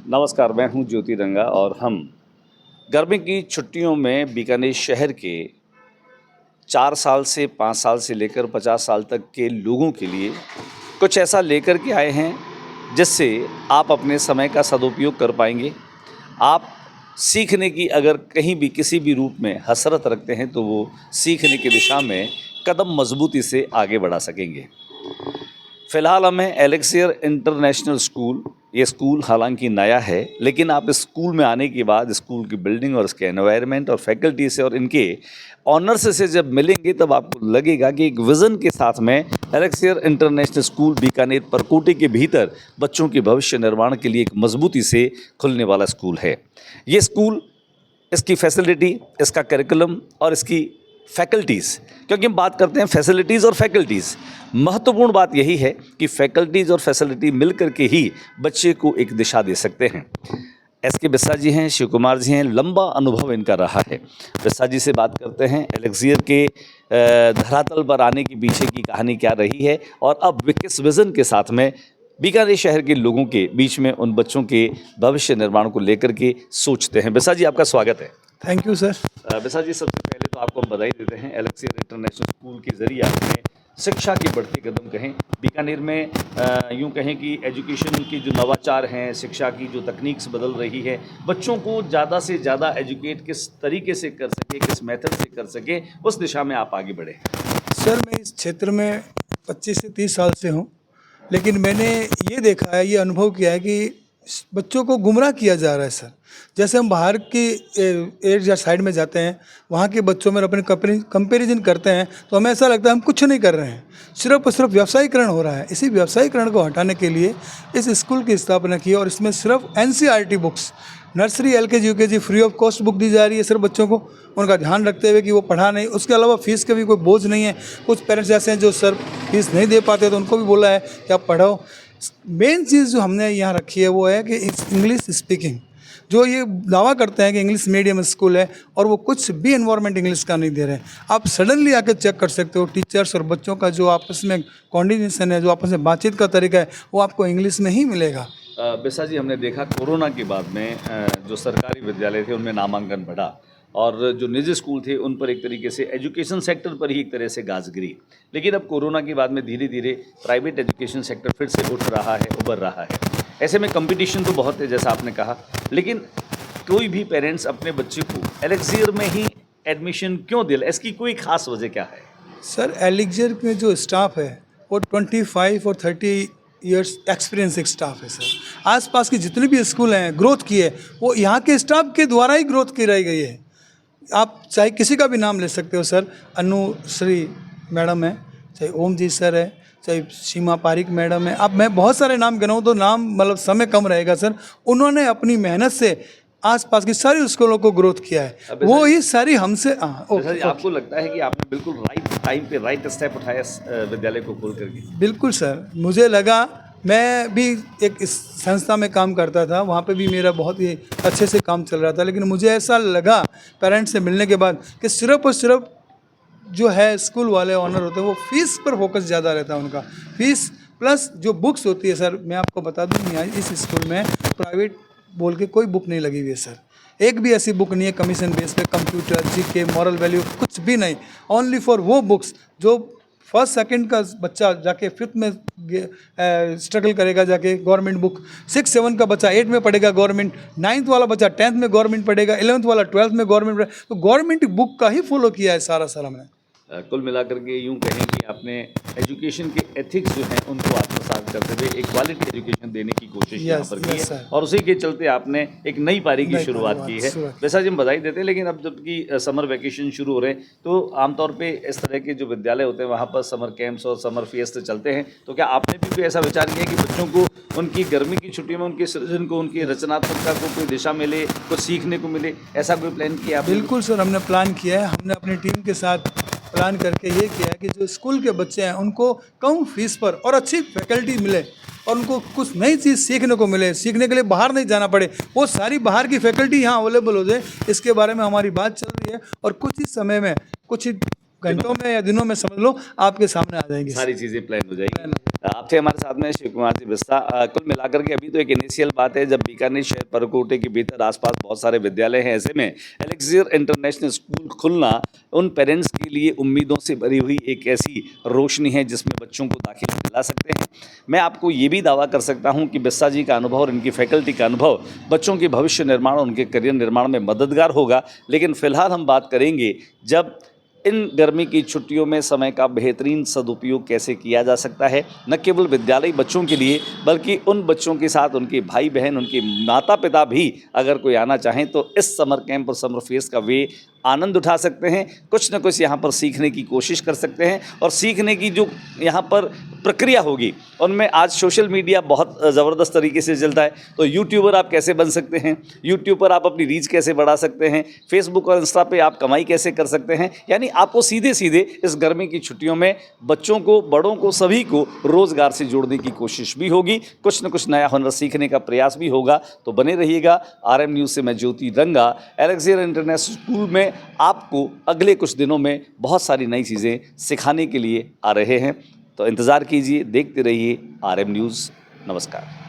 नमस्कार, मैं हूं ज्योति रंगा और हम गर्मी की छुट्टियों में बीकानेर शहर के 4 साल से 5 साल से लेकर 50 साल तक के लोगों के लिए कुछ ऐसा लेकर के आए हैं जिससे आप अपने समय का सदुपयोग कर पाएंगे। आप सीखने की अगर कहीं भी किसी भी रूप में हसरत रखते हैं तो वो सीखने की दिशा में कदम मजबूती से आगे बढ़ा सकेंगे। फ़िलहाल हम हैं एलेक्सियर इंटरनेशनल स्कूल। ये स्कूल हालांकि नया है, लेकिन आप इस स्कूल में आने के बाद स्कूल की बिल्डिंग और इसके एनवायरनमेंट और फैकल्टी से और इनके ऑनर्स से जब मिलेंगे तब आपको लगेगा कि एक विज़न के साथ में एलेक्सियर इंटरनेशनल स्कूल बीकानेर परकोटे के भीतर बच्चों के भविष्य निर्माण के लिए एक मजबूती से खुलने वाला स्कूल है। ये स्कूल, इसकी फैसिलिटी, इसका करिकुलम और इसकी फैकल्टीज़, क्योंकि हम बात करते हैं फैसिलिटीज़ और फैकल्टीज़, महत्वपूर्ण बात यही है कि फैकल्टीज़ और फैसिलिटी मिल कर के ही बच्चे को एक दिशा दे सकते हैं। एस.के. बिस्सा जी हैं, शिव कुमार जी हैं, लंबा अनुभव इनका रहा है। बिस्सा जी से बात करते हैं एलेक्सियर के धरातल पर आने के पीछे की कहानी क्या रही है और अब वे किस विज़न के साथ में बीकानेर शहर के लोगों के बीच में उन बच्चों के भविष्य निर्माण को लेकर के सोचते हैं। बिस्सा जी, आपका स्वागत है। Thank you sir. Bissa ji, सबसे पहले तो आपको हम बधाई देते हैं। एलेक्सियर इंटरनेशनल स्कूल के ज़रिए आपने शिक्षा के बढ़ते कदम कहें बीकानेर में, यूँ कहें कि एजुकेशन की जो नवाचार हैं, शिक्षा की जो तकनीक्स बदल रही है, बच्चों को ज़्यादा से ज़्यादा एजुकेट किस तरीके से कर सके, किस मेथड से कर सके, उस दिशा में आप आगे बढ़े। सर, मैं इस क्षेत्र में 25 से 30 साल से हूँ, लेकिन मैंने ये देखा है, ये अनुभव किया है कि बच्चों को गुमराह किया जा रहा है सर। जैसे हम बाहर की एरिया साइड में जाते हैं, वहाँ के बच्चों में अपने कंपेरिजन करते हैं तो हमें ऐसा लगता है हम कुछ नहीं कर रहे हैं, सिर्फ और सिर्फ व्यवसायीकरण हो रहा है। इसी व्यवसायीकरण को हटाने के लिए इस स्कूल की स्थापना की और इसमें सिर्फ NCERT books, nursery LKG UKG free of cost book दी जा रही है सर बच्चों को, उनका ध्यान रखते हुए कि वो पढ़ा नहीं। उसके अलावा फीस का भी कोई बोझ नहीं है। कुछ पेरेंट्स ऐसे हैं जो सर फीस नहीं दे पाते, तो उनको भी बोला है कि आप पढ़ाओ। मेन चीज़ जो हमने यहाँ रखी है वो है कि इंग्लिश स्पीकिंग। जो ये दावा करते हैं कि इंग्लिश मीडियम स्कूल है और वो कुछ भी एनवायरनमेंट इंग्लिश का नहीं दे रहे हैं, आप सडनली आके चेक कर सकते हो। टीचर्स और बच्चों का जो आपस में कोऑर्डिनेशन है, जो आपस में बातचीत का तरीका है, वो आपको इंग्लिश में ही मिलेगा। बिस्सा जी, हमने देखा कोरोना के बाद में जो सरकारी विद्यालय थे उनमें नामांकन बढ़ा और जो निजी स्कूल थे उन पर एक तरीके से एजुकेशन सेक्टर पर ही एक तरह से गाज गिरी। लेकिन अब कोरोना के बाद में धीरे धीरे प्राइवेट एजुकेशन सेक्टर फिर से उठ रहा है, उभर रहा है। ऐसे में कंपटीशन तो बहुत है जैसा आपने कहा, लेकिन कोई भी पेरेंट्स अपने बच्चे को एलेक्सियर में ही एडमिशन क्यों दिला, इसकी कोई खास वजह क्या है? सर, एलेक्सियर में जो स्टाफ है वो 25 और 30 ईयर्स एक्सपीरियंस एक स्टाफ है सर। आसपास की जितने भी स्कूल हैं ग्रोथ की है वो यहाँ के स्टाफ के द्वारा ही ग्रोथ की रही गई है। आप चाहे किसी का भी नाम ले सकते हो सर, अनुश्री मैडम है, चाहे ओम जी सर है, चाहे सीमा पारिक मैडम है। अब मैं बहुत सारे नाम गिनाऊँ तो नाम मतलब समय कम रहेगा सर। उन्होंने अपनी मेहनत से आसपास की सारी स्कूलों को ग्रोथ किया है, वो ही सारी हमसे। आपको लगता है कि आपने बिल्कुल राइट टाइम पे राइट स्टेप उठाया विद्यालय को खोल करके? बिल्कुल सर, मुझे लगा, मैं भी एक इस संस्था में काम करता था, वहाँ पे भी मेरा बहुत ही अच्छे से काम चल रहा था, लेकिन मुझे ऐसा लगा पेरेंट्स से मिलने के बाद कि सिर्फ और सिर्फ जो है स्कूल वाले ऑनर होते हैं वो फीस पर फोकस ज़्यादा रहता है उनका। फीस प्लस जो बुक्स होती है सर, मैं आपको बता दूँ यहाँ इस स्कूल में प्राइवेट बोल के कोई बुक नहीं लगी हुई है सर। एक भी ऐसी बुक नहीं है कमीशन बेस पे, कंप्यूटर, GK, मॉरल वैल्यू, कुछ भी नहीं। ओनली फॉर वो बुक्स जो फर्स्ट सेकंड का बच्चा जाके 5th में स्ट्रगल करेगा, जाके गवर्नमेंट बुक, 6-7 का बच्चा 8 में पढ़ेगा गवर्नमेंट, 9th वाला बच्चा 10th में गवर्नमेंट पढ़ेगा, 11th वाला 12th में गवर्नमेंट पढ़ेगा। तो गवर्नमेंट बुक का ही फॉलो किया है सारा साल हमने। कुल मिलाकर के यूँ कहें कि आपने एजुकेशन के एथिक्स जो हैं उनको आत्मसात करते हुए एक क्वालिटी एजुकेशन देने की कोशिश यहाँ पर की है और उसी के चलते आपने एक नई पारी की शुरुआत की है। वैसा जी हम बधाई देते हैं, लेकिन अब जबकि समर वैकेशन शुरू हो रहे हैं तो आमतौर पे इस तरह के जो विद्यालय होते हैं वहाँ पर समर कैंप्स और समर फेस्ट चलते हैं, तो क्या आपने भी ऐसा विचार किया कि बच्चों को उनकी गर्मी की छुट्टियों में उनके सृजन को, उनकी रचनात्मकता को कोई दिशा मिले, कुछ सीखने को मिले, ऐसा कोई प्लान किया? बिल्कुल सर, हमने प्लान किया है। हमने अपनी टीम के साथ प्लान करके ये किया है कि जो स्कूल के बच्चे हैं उनको कम फीस पर और अच्छी फैकल्टी मिले और उनको कुछ नई चीज़ सीखने को मिले, सीखने के लिए बाहर नहीं जाना पड़े, वो सारी बाहर की फैकल्टी यहाँ अवेलेबल हो जाए। इसके बारे में हमारी बात चल रही है और कुछ ही समय में, कुछ ही घंटों में या दिनों में समझ लो आपके सामने आ जाएंगे। सारी चीज़ें प्लान हो जाएगी। आप थे हमारे साथ में शिव कुमार जी बिस्ता। कुल मिलाकर के अभी तो एक इनिशियल बात है, जब बीकानेर शहर परकोटे के भीतर आसपास बहुत सारे विद्यालय हैं, ऐसे में एलेक्सियर इंटरनेशनल स्कूल खुलना उन पेरेंट्स के लिए उम्मीदों से भरी हुई एक ऐसी रोशनी है जिसमें बच्चों को दाखिला दिला सकते हैं। मैं आपको ये भी दावा कर सकता हूँ कि बिस्ता जी का अनुभव और इनकी फैकल्टी का अनुभव बच्चों के भविष्य निर्माण और उनके करियर निर्माण में मददगार होगा। लेकिन फिलहाल हम बात करेंगे जब इन गर्मी की छुट्टियों में समय का बेहतरीन सदुपयोग कैसे किया जा सकता है, न केवल विद्यालयी बच्चों के लिए बल्कि उन बच्चों के साथ उनके भाई बहन, उनके माता पिता भी अगर कोई आना चाहें तो इस समर कैंप और समर फेस्ट का वे आनंद उठा सकते हैं। कुछ न कुछ यहाँ पर सीखने की कोशिश कर सकते हैं और सीखने की जो यहाँ पर प्रक्रिया होगी उनमें आज सोशल मीडिया बहुत ज़बरदस्त तरीके से चलता है। तो यूट्यूबर आप कैसे बन सकते हैं, यूट्यूब पर आप अपनी रीच कैसे बढ़ा सकते हैं, फेसबुक और इंस्टा पे आप कमाई कैसे कर सकते हैं। यानी आपको सीधे सीधे इस गर्मी की छुट्टियों में बच्चों को, बड़ों को, सभी को रोज़गार से जोड़ने की कोशिश भी होगी। कुछ न कुछ नया हुनर सीखने का प्रयास भी होगा। तो बने रहिएगा। RM न्यूज़ से मैं ज्योति रंगा एलेक्सियर इंटरनेशनल स्कूल में आपको अगले कुछ दिनों में बहुत सारी नई चीज़ें सिखाने के लिए आ रहे हैं। तो इंतज़ार कीजिए, देखते रहिए RM न्यूज़। नमस्कार।